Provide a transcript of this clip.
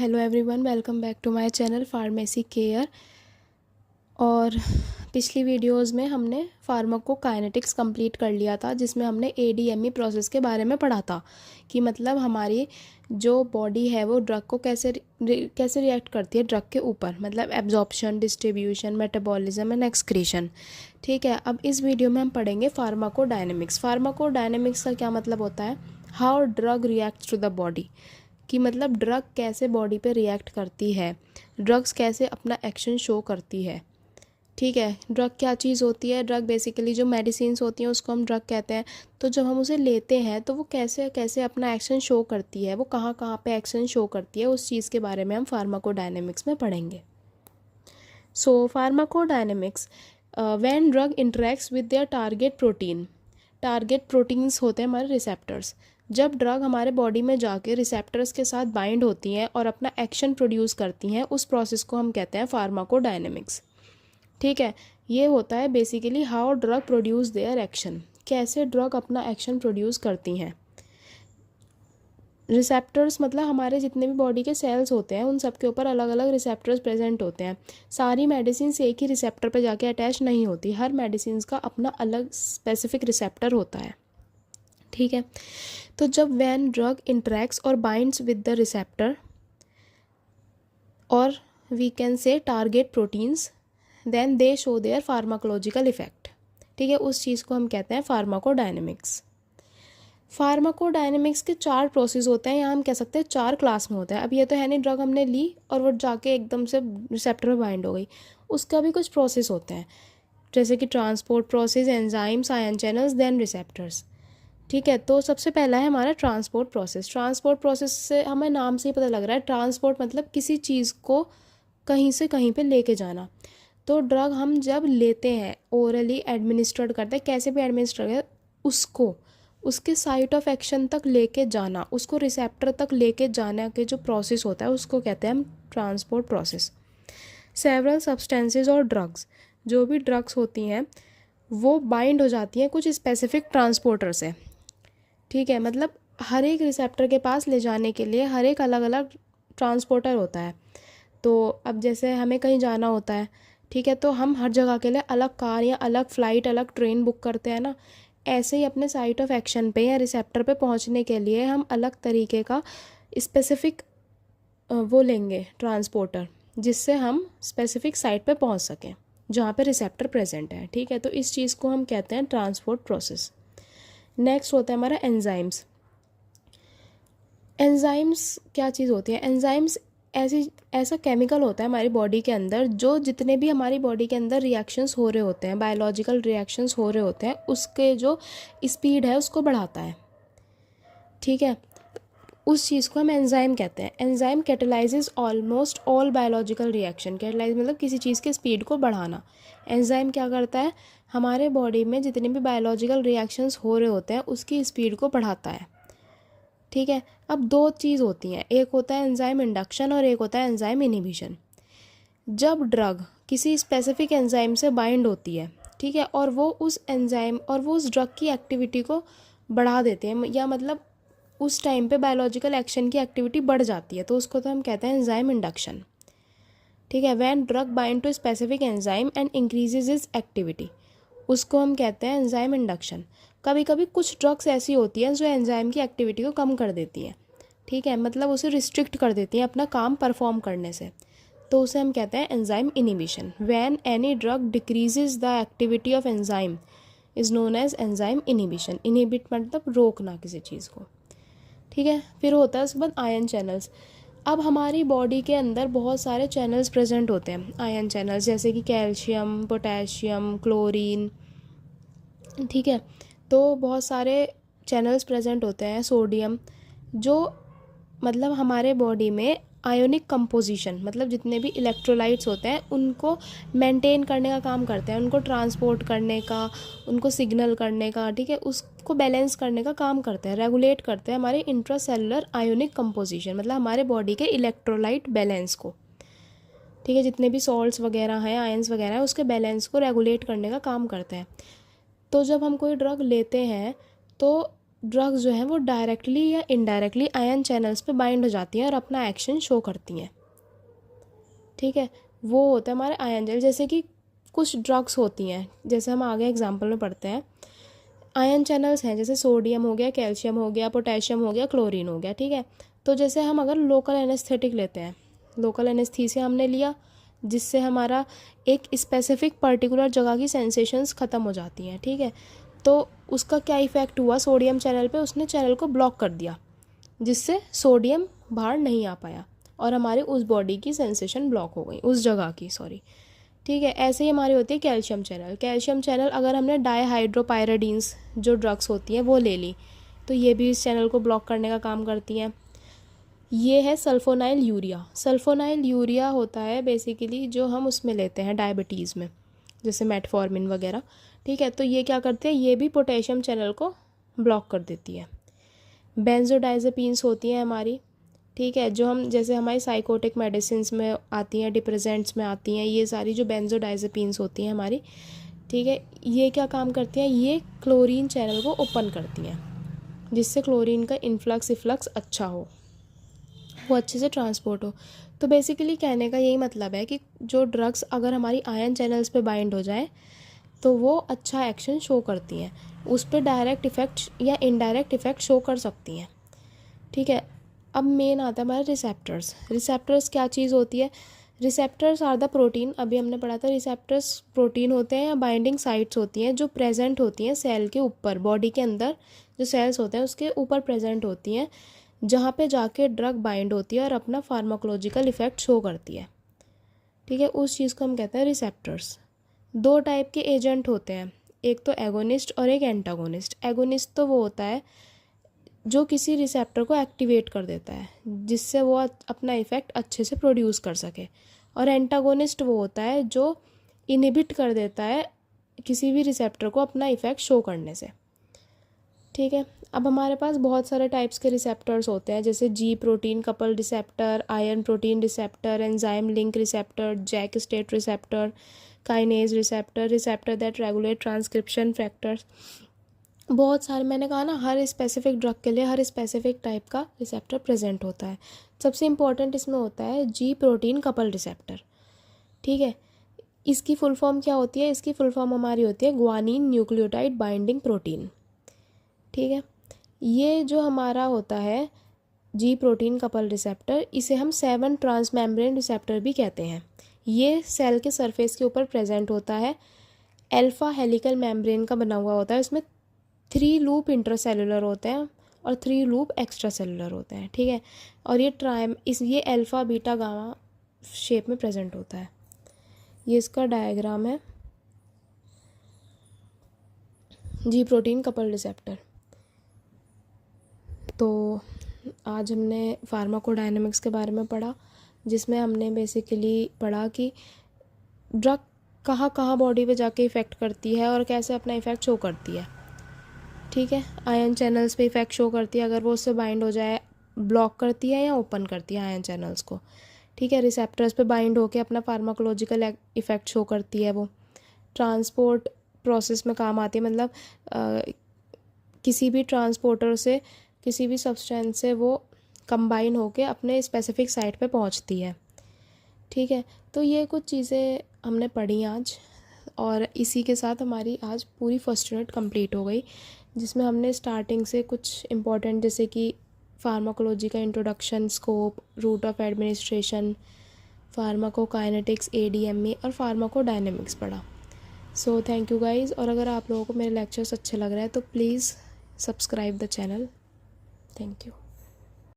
Hello everyone, welcome back to my channel pharmacy care. और पिछली videos में हमने फार्माकोकाइनेटिक्स कंप्लीट कर लिया था, जिसमें हमने एडीएमई प्रोसेस के बारे में पढ़ा था कि मतलब हमारी जो बॉडी है वो ड्रग को कैसे रिएक्ट करती है ड्रग के ऊपर, मतलब absorption, distribution, metabolism and excretion. ठीक है, अब इस वीडियो में हम पढ़ेंगे फार्माकोडायनेमिक्स। फार्माकोडायनेमिक्स का क्या मतलब होता है? How drug reacts to the body, कि मतलब ड्रग कैसे बॉडी पे रिएक्ट करती है, ड्रग्स कैसे अपना एक्शन शो करती है। ठीक है, ड्रग क्या चीज़ होती है? ड्रग बेसिकली जो मेडिसिन्स होती हैं उसको हम ड्रग कहते हैं। तो जब हम उसे लेते हैं तो वो कैसे कैसे अपना एक्शन शो करती है, वो कहाँ कहाँ पे एक्शन शो करती है, उस चीज़ के बारे में हम फार्माकोडायनेमिक्स में पढ़ेंगे। So pharmacodynamics, when drug interacts with their target protein. Target proteins होते हैं हमारे रिसेप्टर्स। जब ड्रग हमारे बॉडी में जाके रिसेप्टर्स के साथ बाइंड होती हैं और अपना एक्शन प्रोड्यूस करती हैं, उस प्रोसेस को हम कहते हैं फार्माकोडायनेमिक्स। ठीक है, ये होता है basically how drug produce their action, कैसे ड्रग अपना एक्शन प्रोड्यूस करती हैं। रिसेप्टर्स मतलब हमारे जितने भी बॉडी के सेल्स होते हैं उन सब के ऊपर अलग अलग रिसेप्टर्स प्रेजेंट होते हैं। सारी मेडिसिन एक ही रिसेप्टर पे जाके अटैच नहीं होती, हर मेडिसिन का अपना अलग स्पेसिफिक रिसेप्टर होता है। ठीक है, तो जब व्हेन ड्रग इंटरेक्ट्स और बाइंड्स विद द रिसेप्टर और we can say target proteins, then they show their pharmacological effect. ठीक है, उस चीज़ को हम कहते हैं फार्माकोडायनेमिक्स। फार्माकोडायनेमिक्स के 4 प्रोसेस होते हैं, या हम कह सकते हैं 4 क्लास में होता है। अब ये तो है नहीं ड्रग हमने ली और वो जाके एकदम से रिसेप्टर में बाइंड हो गई, उसका भी कुछ प्रोसेस होते हैं, जैसे कि transport process, enzymes, ion channels, then receptors. ठीक है, तो सबसे पहला है हमारा ट्रांसपोर्ट प्रोसेस। ट्रांसपोर्ट प्रोसेस से हमें नाम से ही पता लग रहा है, ट्रांसपोर्ट मतलब किसी चीज़ को कहीं से कहीं पे लेके जाना। तो ड्रग हम जब लेते हैं, ओरली एडमिनिस्ट्रेट करते हैं, कैसे भी एडमिनिस्ट्रेट करते हैं, उसको उसके साइट ऑफ एक्शन तक लेके जाना, उसको रिसेप्टर तक लेके जाना के जो प्रोसेस होता है उसको कहते हैं हम ट्रांसपोर्ट प्रोसेस। सेवरल सब्सटेंसेस और ड्रग्स, जो भी ड्रग्स होती हैं वो बाइंड हो जाती हैं कुछ स्पेसिफिक ट्रांसपोर्टर से। ठीक है, मतलब हर एक रिसेप्टर के पास ले जाने के लिए हर एक अलग अलग ट्रांसपोर्टर होता है। तो अब जैसे हमें कहीं जाना होता है, ठीक है, तो हम हर जगह के लिए अलग कार या अलग फ़्लाइट, अलग ट्रेन बुक करते हैं ना। ऐसे ही अपने साइट ऑफ एक्शन पे या रिसेप्टर पे पहुंचने के लिए हम अलग तरीके का स्पेसिफिक वो लेंगे ट्रांसपोर्टर, जिससे हम स्पेसिफिक साइट पे पहुंच सकें जहाँ पे रिसेप्टर प्रेजेंट है। ठीक है, तो इस चीज़ को हम कहते हैं ट्रांसपोर्ट प्रोसेस। नेक्स्ट होता है हमारा एंजाइम्स। एंजाइम्स क्या चीज़ होती है? एंजाइम्स ऐसा केमिकल होता है हमारी बॉडी के अंदर, जो जितने भी हमारी बॉडी के अंदर रिएक्शंस हो रहे होते हैं, बायोलॉजिकल रिएक्शंस हो रहे होते हैं, उसके जो स्पीड है उसको बढ़ाता है। ठीक है, उस चीज़ को हम एंजाइम कहते हैं। Enzyme catalyses almost all biological reaction. Catalyse मतलब किसी चीज़ के स्पीड को बढ़ाना। एंजाइम क्या करता है? हमारे बॉडी में जितने भी बायोलॉजिकल रिएक्शंस हो रहे होते हैं उसकी स्पीड को बढ़ाता है। ठीक है, अब 2 चीज़ होती हैं, एक होता है एंजाइम इंडक्शन और एक होता है एंजाइम इनहिबिशन। जब ड्रग किसी स्पेसिफिक एंजाइम से बाइंड होती है, ठीक है, और वो उस एंजाइम और वो उस ड्रग की एक्टिविटी को बढ़ा देते हैं, या मतलब उस टाइम पे बायोलॉजिकल एक्शन की एक्टिविटी बढ़ जाती है, तो उसको तो हम कहते हैं एंजाइम इंडक्शन। ठीक है, when drug bind to specific enzyme and increases is activity, उसको हम कहते हैं एंजाइम इंडक्शन। कभी कभी कुछ ड्रग्स ऐसी होती हैं जो एंजाइम की एक्टिविटी को कम कर देती हैं। ठीक है, मतलब उसे रिस्ट्रिक्ट कर देती हैं अपना काम परफॉर्म करने से, तो उसे हम कहते हैं enzyme inhibition. When any drug decreases the activity of enzyme is known as enzyme inhibition. Inhibit मतलब रोकना किसी चीज़ को। ठीक है, फिर होता है उसके बाद आयन चैनल्स। अब हमारी बॉडी के अंदर बहुत सारे चैनल्स प्रेजेंट होते हैं, आयन चैनल्स, जैसे कि कैल्शियम, पोटेशियम, क्लोरीन। ठीक है, तो बहुत सारे चैनल्स प्रेजेंट होते हैं, सोडियम, जो मतलब हमारे बॉडी में आयोनिक कंपोजिशन, मतलब जितने भी इलेक्ट्रोलाइट्स होते हैं उनको मेंटेन करने का काम करते हैं, उनको ट्रांसपोर्ट करने का, उनको सिग्नल करने का, ठीक है, उसको बैलेंस करने का काम करते हैं, रेगुलेट करते हैं हमारे इंट्रासेलुलर आयोनिक कंपोजिशन, मतलब हमारे बॉडी के इलेक्ट्रोलाइट बैलेंस को। ठीक है, जितने भी सॉल्ट्स वगैरह हैं, आयंस वगैरह हैं, उसके बैलेंस को रेगुलेट करने का काम करते हैं। तो जब हम कोई ड्रग लेते हैं तो ड्रग्स जो हैं वो डायरेक्टली या इनडायरेक्टली आयन चैनल्स पे बाइंड हो जाती हैं और अपना एक्शन शो करती हैं। ठीक है, वो होता है हमारे आयन चैनल। जैसे कि कुछ ड्रग्स होती हैं, जैसे हम आगे एग्जांपल में पढ़ते हैं, आयन चैनल्स हैं जैसे सोडियम हो गया, कैल्शियम हो गया, पोटेशियम हो गया, क्लोरीन हो गया। ठीक है, तो जैसे हम अगर लोकल एनेस्थेटिक लेते हैं, लोकल एनेस्थीसिया हमने लिया, जिससे हमारा एक स्पेसिफिक पर्टिकुलर जगह की सेंसेशंस ख़त्म हो जाती हैं। ठीक है, तो उसका क्या इफ़ेक्ट हुआ सोडियम चैनल पे, उसने चैनल को ब्लॉक कर दिया, जिससे सोडियम बाहर नहीं आ पाया और हमारे उस बॉडी की सेंसेशन ब्लॉक हो गई, उस जगह की, सॉरी। ठीक है, ऐसे ही हमारी होती है कैल्शियम चैनल। कैल्शियम चैनल अगर हमने डाईहाइड्रोपायराडीन्स जो ड्रग्स होती हैं वो ले ली, तो ये भी इस चैनल को ब्लॉक करने का काम करती हैं। ये है सल्फोनाइल यूरिया। सल्फोनाइल यूरिया होता है बेसिकली जो हम उसमें लेते हैं डायबिटीज़ में, जैसे मेटफॉर्मिन वगैरह। ठीक है, तो ये क्या करते हैं, ये भी पोटेशियम चैनल को ब्लॉक कर देती है। बेंजोडाइजेपीन्स होती हैं हमारी, ठीक है, जो हम जैसे हमारी साइकोटिक मेडिसिन में आती हैं, डिप्रेजेंट्स में आती हैं, ये सारी जो बेंजोडाइजेपीन्स होती हैं हमारी, ठीक है, ये क्या काम करती हैं, ये क्लोरीन चैनल को ओपन करती हैं, जिससे क्लोरीन का इफ्लक्स अच्छा हो, वो अच्छे से ट्रांसपोर्ट हो। तो बेसिकली कहने का यही मतलब है कि जो ड्रग्स अगर हमारी आयन चैनल्स पे बाइंड हो जाए तो वो अच्छा एक्शन शो करती हैं, उस पर डायरेक्ट इफ़ेक्ट या इनडायरेक्ट इफ़ेक्ट शो कर सकती हैं। ठीक है, अब मेन आता है हमारा रिसेप्टर्स। रिसेप्टर्स क्या चीज़ होती है, रिसेप्टर्स आर द प्रोटीन, अभी हमने पढ़ा था रिसेप्टर्स प्रोटीन होते हैं या बाइंडिंग साइट्स होती हैं जो प्रेजेंट होती हैं सेल के ऊपर, बॉडी के अंदर जो सेल्स होते हैं उसके ऊपर प्रेजेंट होती हैं, जहाँ पे जाके ड्रग बाइंड होती है और अपना फार्माकोलॉजिकल इफ़ेक्ट शो करती है। ठीक है, उस चीज़ को हम कहते हैं रिसेप्टर्स। दो टाइप के एजेंट होते हैं, एक तो एगोनिस्ट और एक एंटागोनिस्ट। एगोनिस्ट तो वो होता है जो किसी रिसेप्टर को एक्टिवेट कर देता है, जिससे वो अपना इफ़ेक्ट अच्छे से प्रोड्यूस कर सके, और एंटागोनिस्ट वो होता है जो इनहिबिट कर देता है किसी भी रिसेप्टर को अपना इफ़ेक्ट शो करने से। ठीक है, अब हमारे पास बहुत सारे टाइप्स के रिसेप्टर्स होते हैं, जैसे G protein couple receptor, iron protein receptor, enzyme link receptor, JAK STAT receptor, kinase receptor, receptor that regulate transcription factors. बहुत सारे, मैंने कहा ना, हर स्पेसिफिक ड्रग के लिए हर स्पेसिफिक टाइप का रिसेप्टर प्रेजेंट होता है। सबसे इम्पॉर्टेंट इसमें होता है जी प्रोटीन कपल रिसेप्टर। ठीक है, इसकी फुल फॉर्म क्या होती है, इसकी फुल फॉर्म हमारी होती है ग्वानिन न्यूक्लियोटाइड बाइंडिंग प्रोटीन। ठीक है, ये जो हमारा होता है जी प्रोटीन कपल रिसेप्टर, इसे हम 7 ट्रांसमेम्ब्रेन रिसेप्टर भी कहते हैं। ये सेल के सरफेस के ऊपर प्रेजेंट होता है, अल्फा हेलिकल मेम्ब्रेन का बना हुआ होता है, इसमें 3 लूप इंटरसेलुलर होते हैं और 3 लूप एक्स्ट्रा सेलुलर होते हैं। ठीक है, और ये अल्फा बीटा गामा शेप में प्रेजेंट होता है। ये इसका डायग्राम है, जी प्रोटीन कपल रिसेप्टर। तो आज हमने फार्माकोडायनेमिक्स के बारे में पढ़ा, जिसमें हमने बेसिकली पढ़ा कि ड्रग कहाँ कहाँ बॉडी पे जाके इफ़ेक्ट करती है और कैसे अपना इफ़ेक्ट शो करती है। ठीक है, आयन चैनल्स पे इफ़ेक्ट शो करती है, अगर वो उससे बाइंड हो जाए ब्लॉक करती है या ओपन करती है आयन चैनल्स को। ठीक है, रिसेप्टर्स पे बाइंड होके अपना फार्माकोलॉजिकल इफ़ेक्ट शो करती है। वो ट्रांसपोर्ट प्रोसेस में काम आती है, मतलब किसी भी ट्रांसपोर्टर से किसी भी सब्सटेंस से वो कंबाइन होके अपने स्पेसिफिक साइट पे पहुंचती है। ठीक है, तो ये कुछ चीज़ें हमने पढ़ी आज, और इसी के साथ हमारी आज पूरी फर्स्ट यूनिट कंप्लीट हो गई, जिसमें हमने स्टार्टिंग से कुछ इम्पोर्टेंट जैसे कि फार्माकोलॉजी का introduction, scope, route of administration, pharmacokinetics, ADME और फार्माकोडायनेमिक्स पढ़ा। सो थैंक यू गाइज़, और अगर आप लोगों को मेरे लेक्चर्स अच्छे लग रहे हैं तो please subscribe the channel. Thank you.